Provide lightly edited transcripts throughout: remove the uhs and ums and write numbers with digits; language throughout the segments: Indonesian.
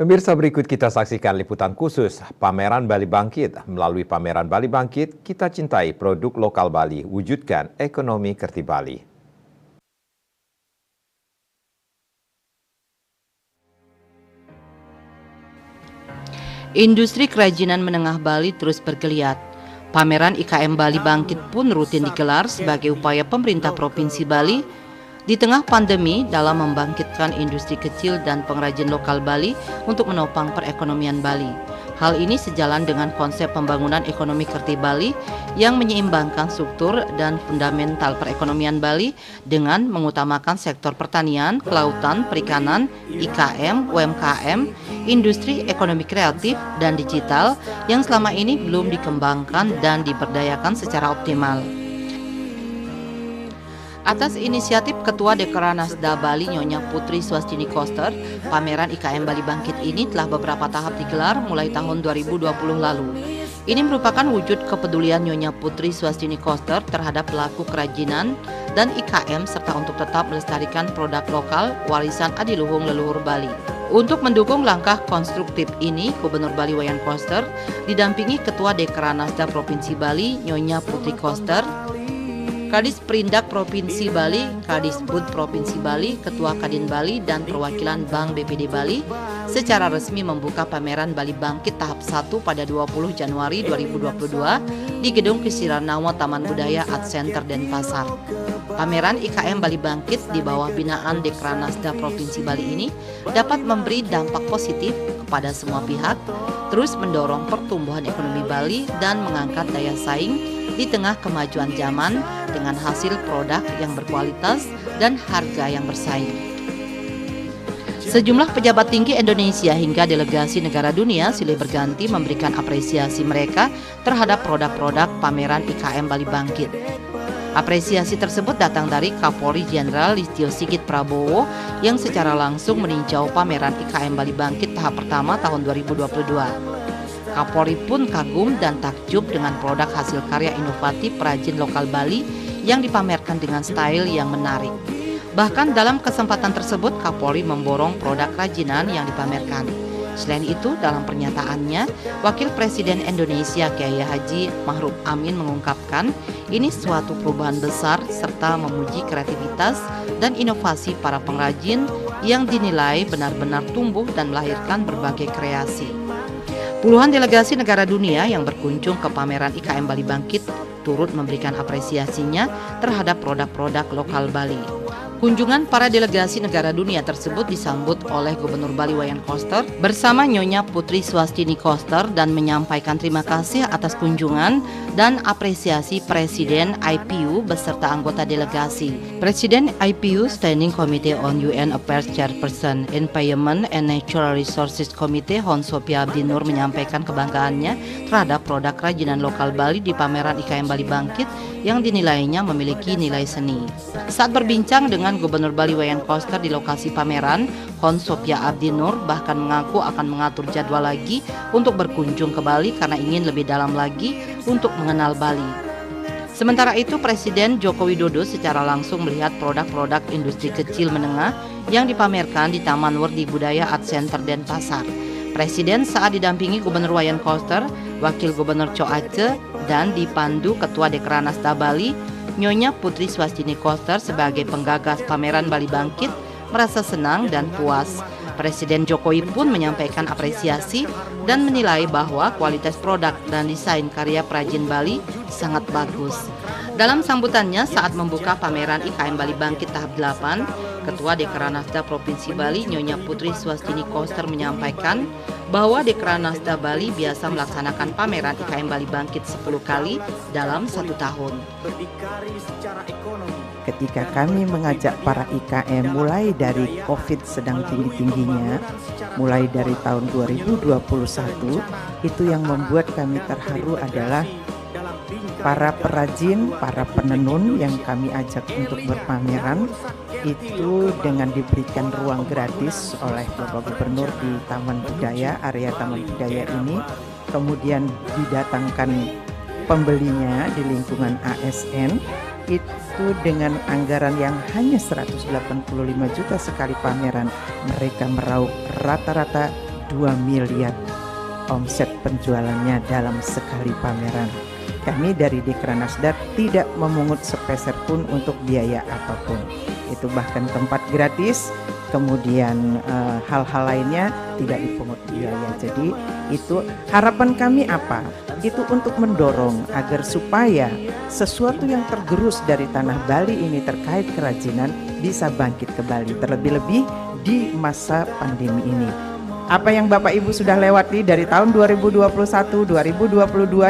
Pemirsa, berikut kita saksikan liputan khusus Pameran Bali Bangkit. Melalui Pameran Bali Bangkit, kita cintai produk lokal Bali, wujudkan ekonomi Kerti Bali. Industri kerajinan menengah Bali terus bergeliat. Pameran IKM Bali Bangkit pun rutin digelar sebagai upaya pemerintah Provinsi Bali di tengah pandemi dalam membangkitkan industri kecil dan pengrajin lokal Bali untuk menopang perekonomian Bali. Hal ini sejalan dengan konsep pembangunan ekonomi Kerti Bali yang menyeimbangkan struktur dan fundamental perekonomian Bali dengan mengutamakan sektor pertanian, kelautan, perikanan, IKM, UMKM, industri ekonomi kreatif, dan digital yang selama ini belum dikembangkan dan diberdayakan secara optimal. Atas inisiatif Ketua Dekranasda Bali Nyonya Putri Swastini Koster, pameran IKM Bali Bangkit ini telah beberapa tahap digelar mulai tahun 2020 lalu. Ini merupakan wujud kepedulian Nyonya Putri Swastini Koster terhadap pelaku kerajinan dan IKM serta untuk tetap melestarikan produk lokal warisan adiluhung leluhur Bali. Untuk mendukung langkah konstruktif ini, Gubernur Bali Wayan Koster didampingi Ketua Dekranasda Provinsi Bali Nyonya Putri Koster, Kadis Perindak Provinsi Bali, Kadis Bud Provinsi Bali, Ketua Kadin Bali, dan perwakilan Bank BPD Bali secara resmi membuka pameran Bali Bangkit tahap 1 pada 20 Januari 2022 di Gedung Kisiranawa Taman Budaya Art Center Denpasar. Pameran IKM Bali Bangkit di bawah binaan Dekranasda Provinsi Bali ini dapat memberi dampak positif kepada semua pihak, terus mendorong pertumbuhan ekonomi Bali dan mengangkat daya saing di tengah kemajuan zaman dengan hasil produk yang berkualitas dan harga yang bersaing. Sejumlah pejabat tinggi Indonesia hingga delegasi negara dunia silih berganti memberikan apresiasi mereka terhadap produk-produk pameran IKM Bali Bangkit. Apresiasi tersebut datang dari Kapolri Jenderal Listio Sigit Prabowo yang secara langsung meninjau pameran IKM Bali Bangkit tahap pertama tahun 2022. Kapolri pun kagum dan takjub dengan produk hasil karya inovatif perajin lokal Bali yang dipamerkan dengan style yang menarik. Bahkan dalam kesempatan tersebut Kapolri memborong produk kerajinan yang dipamerkan. Selain itu, dalam pernyataannya, Wakil Presiden Indonesia Kiai Haji Ma'ruf Amin mengungkapkan ini suatu perubahan besar serta memuji kreativitas dan inovasi para pengrajin yang dinilai benar-benar tumbuh dan melahirkan berbagai kreasi. Puluhan delegasi negara dunia yang berkunjung ke pameran IKM Bali Bangkit turut memberikan apresiasinya terhadap produk-produk lokal Bali. Kunjungan para delegasi negara dunia tersebut disambut oleh Gubernur Bali Wayan Koster bersama Nyonya Putri Swastini Koster dan menyampaikan terima kasih atas kunjungan dan apresiasi Presiden IPU beserta anggota delegasi. Presiden IPU Standing Committee on UN Affairs Chairperson Environment and Natural Resources Committee Hon Sophia Abdinur menyampaikan kebanggaannya terhadap produk kerajinan lokal Bali di pameran IKM Bali Bangkit yang dinilainya memiliki nilai seni. Saat berbincang dengan Gubernur Bali Wayan Koster di lokasi pameran, Hon Sophia Abdinur bahkan mengaku akan mengatur jadwal lagi untuk berkunjung ke Bali karena ingin lebih dalam lagi untuk mengenal Bali. Sementara itu, Presiden Joko Widodo secara langsung melihat produk-produk industri kecil menengah yang dipamerkan di Taman Werdi Budaya Art Center Denpasar. Presiden saat didampingi Gubernur Wayan Koster, Wakil Gubernur Cho Aceh, dan dipandu Ketua Dekranasda Bali, Nyonya Putri Swastini Koster sebagai penggagas pameran Bali Bangkit merasa senang dan puas. Presiden Jokowi pun menyampaikan apresiasi dan menilai bahwa kualitas produk dan desain karya perajin Bali sangat bagus. Dalam sambutannya saat membuka pameran IKM Bali Bangkit tahap 8, Ketua Dekranasda Provinsi Bali Nyonya Putri Swastini Koster menyampaikan bahwa Dekranasda Bali biasa melaksanakan pameran IKM Bali Bangkit 10 kali dalam 1 tahun. Ketika kami mengajak para IKM mulai dari COVID sedang tinggi-tingginya, mulai dari tahun 2021, itu yang membuat kami terharu adalah para perajin, para penenun yang kami ajak untuk berpameran itu dengan diberikan ruang gratis oleh Bapak Gubernur di Taman Budaya, area Taman Budaya ini, kemudian didatangkan pembelinya di lingkungan ASN, itu dengan anggaran yang hanya 185 juta sekali pameran, mereka meraup rata-rata 2 miliar omset penjualannya dalam sekali pameran. Kami dari Dekranasda tidak memungut sepeser pun untuk biaya apapun. Itu bahkan tempat gratis, kemudian hal-hal lainnya tidak dipungut biaya. Jadi itu harapan kami apa? Itu untuk mendorong agar supaya sesuatu yang tergerus dari tanah Bali ini terkait kerajinan bisa bangkit kembali, terlebih-lebih di masa pandemi ini. Apa yang Bapak Ibu sudah lewati dari tahun 2021, 2022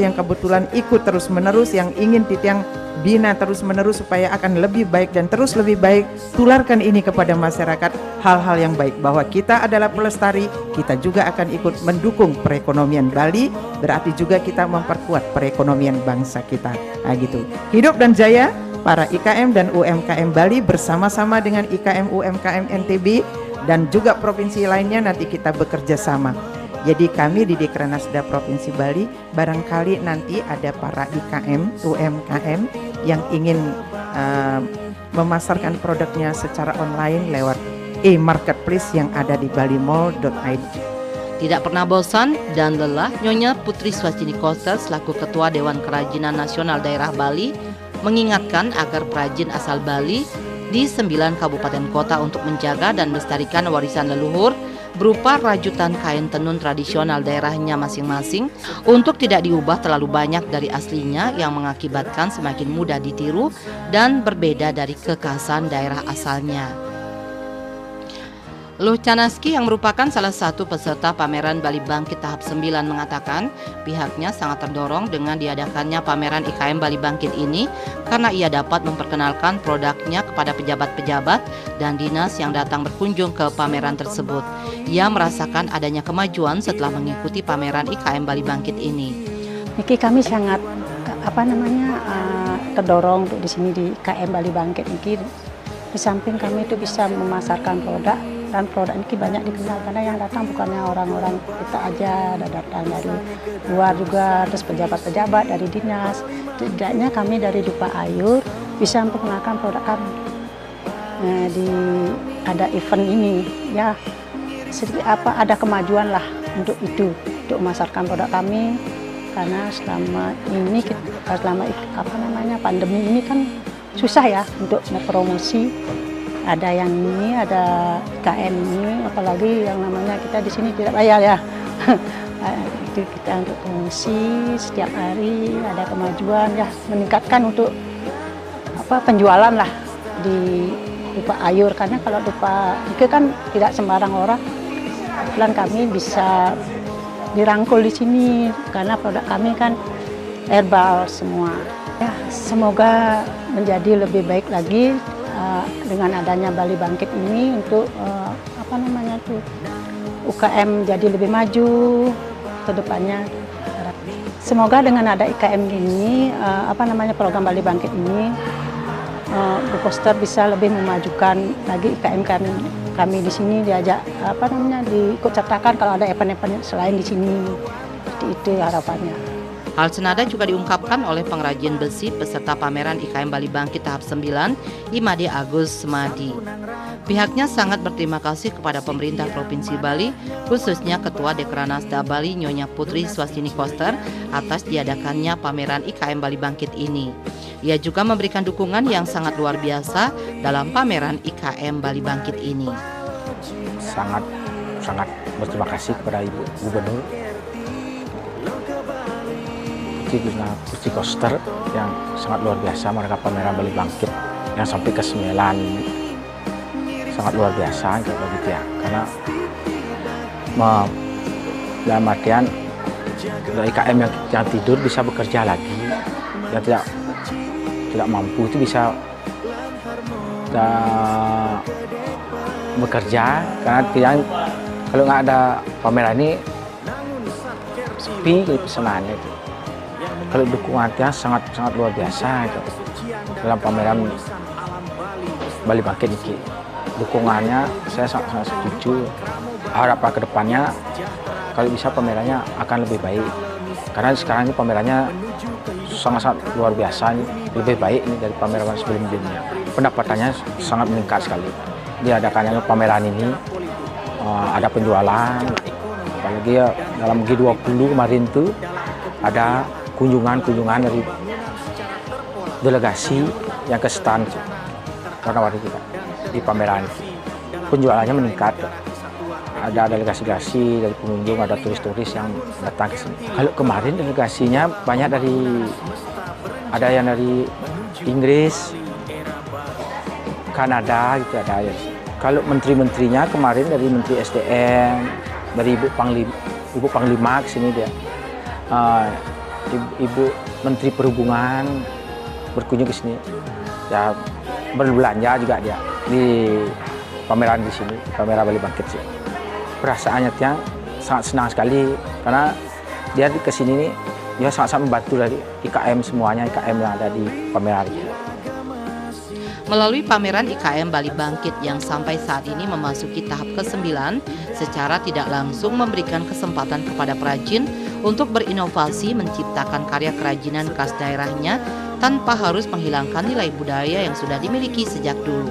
yang kebetulan ikut terus-menerus, yang ingin Titiang bina terus-menerus supaya akan lebih baik dan terus lebih baik, tularkan ini kepada masyarakat, hal-hal yang baik, bahwa kita adalah pelestari, kita juga akan ikut mendukung perekonomian Bali, berarti juga kita memperkuat perekonomian bangsa kita. Nah gitu. Hidup dan jaya para IKM dan UMKM Bali bersama-sama dengan IKM UMKM NTB dan juga provinsi lainnya, nanti kita bekerja sama. Jadi kami di Dekranasda Provinsi Bali, barangkali nanti ada para IKM, UMKM yang ingin memasarkan produknya secara online lewat e-marketplace yang ada di balimall.id. Tidak pernah bosan dan lelah, Nyonya Putri Swastini Koster selaku Ketua Dewan Kerajinan Nasional Daerah Bali mengingatkan agar perajin asal Bali di 9 kabupaten kota untuk menjaga dan melestarikan warisan leluhur berupa rajutan kain tenun tradisional daerahnya masing-masing untuk tidak diubah terlalu banyak dari aslinya yang mengakibatkan semakin mudah ditiru dan berbeda dari kekhasan daerah asalnya. Luh Canaski yang merupakan salah satu peserta pameran Bali Bangkit tahap 9 mengatakan pihaknya sangat terdorong dengan diadakannya pameran IKM Bali Bangkit ini karena ia dapat memperkenalkan produknya kepada pejabat-pejabat dan dinas yang datang berkunjung ke pameran tersebut. Ia merasakan adanya kemajuan setelah mengikuti pameran IKM Bali Bangkit ini. Niki kami sangat terdorong untuk di sini di IKM Bali Bangkit niki. Di samping kami itu bisa memasarkan produk, dan produk ini banyak dikenal karena yang datang bukannya orang-orang kita aja, ada datang dari luar juga, terus pejabat-pejabat dari dinas. Setidaknya kami dari Dupa Ayur bisa memperkenalkan produk kami. Ada event ini ya, ada kemajuan lah untuk itu, untuk memasarkan produk kami, karena selama pandemi ini kan susah ya untuk mempromosi. Ada yang ini, ada IKM ini, apalagi yang namanya kita di sini tidak bayar ya. Itu kita untuk promosi setiap hari, ada kemajuan ya, meningkatkan untuk penjualan lah di Dupa Ayur, karena kalau Dupa itu kan tidak sembarang orang. Dan kami bisa dirangkul di sini karena produk kami kan herbal semua. Ya, semoga menjadi lebih baik lagi dengan adanya Bali Bangkit ini untuk UKM jadi lebih maju ke depannya. Semoga dengan ada IKM ini, program Bali Bangkit ini, Bu Koster bisa lebih memajukan lagi IKM kami di sini, diajak diikut sertakan kalau ada event-event selain di sini. Seperti itu harapannya. Hal senada juga diungkapkan oleh pengrajin besi peserta pameran IKM Bali Bangkit tahap 9, Imade Agus Semadi. Pihaknya sangat berterima kasih kepada pemerintah Provinsi Bali, khususnya Ketua Dekranasda Bali Nyonya Putri Swastini Koster atas diadakannya pameran IKM Bali Bangkit ini. Ia juga memberikan dukungan yang sangat luar biasa dalam pameran IKM Bali Bangkit ini. Sangat berterima kasih kepada Ibu Gubernur Putri Koster yang sangat luar biasa mereka pameran Bali Bangkit yang sampai ke 9, sangat luar biasa gitu ya, karena dalam artian IKM yang tidur bisa bekerja lagi, yang tidak mampu itu bisa bekerja, karena kalau nggak ada pameran ini sepi pesanannya itu. Kalau dukungannya sangat luar biasa gitu. Dalam pameran Bali Bangkit ini, dukungannya saya sangat setuju. Harapan kedepannya kalau bisa pamerannya akan lebih baik, karena sekarang ini pamerannya sangat luar biasa, lebih baik ini dari pameran sebelum-sebelumnya. Pendapatannya sangat meningkat sekali. Diadakannya pameran ini ada penjualan, Apalagi ya dalam G20 kemarin tuh ada kunjungan dari delegasi yang ke stand warna-warni kita di pameran. Penjualannya meningkat. Ada delegasi dari pengunjung, ada turis-turis yang datang ke sini. Kalau kemarin delegasinya banyak ada yang dari Inggris, Kanada gitu ada ya. Kalau menteri-menterinya kemarin dari Menteri SDM, dari Ibu Panglima ke sini dia. Ibu Menteri Perhubungan berkunjung ke sini. Ya berbelanja juga dia di pameran di sini, pameran Bali Bangkit sih. Perasaannya dia sangat senang sekali karena dia ke sini nih dia sangat membantu dari IKM semuanya, IKM yang ada di pameran itu. Melalui pameran IKM Bali Bangkit yang sampai saat ini memasuki tahap ke-9, secara tidak langsung memberikan kesempatan kepada perajin untuk berinovasi menciptakan karya kerajinan khas daerahnya tanpa harus menghilangkan nilai budaya yang sudah dimiliki sejak dulu.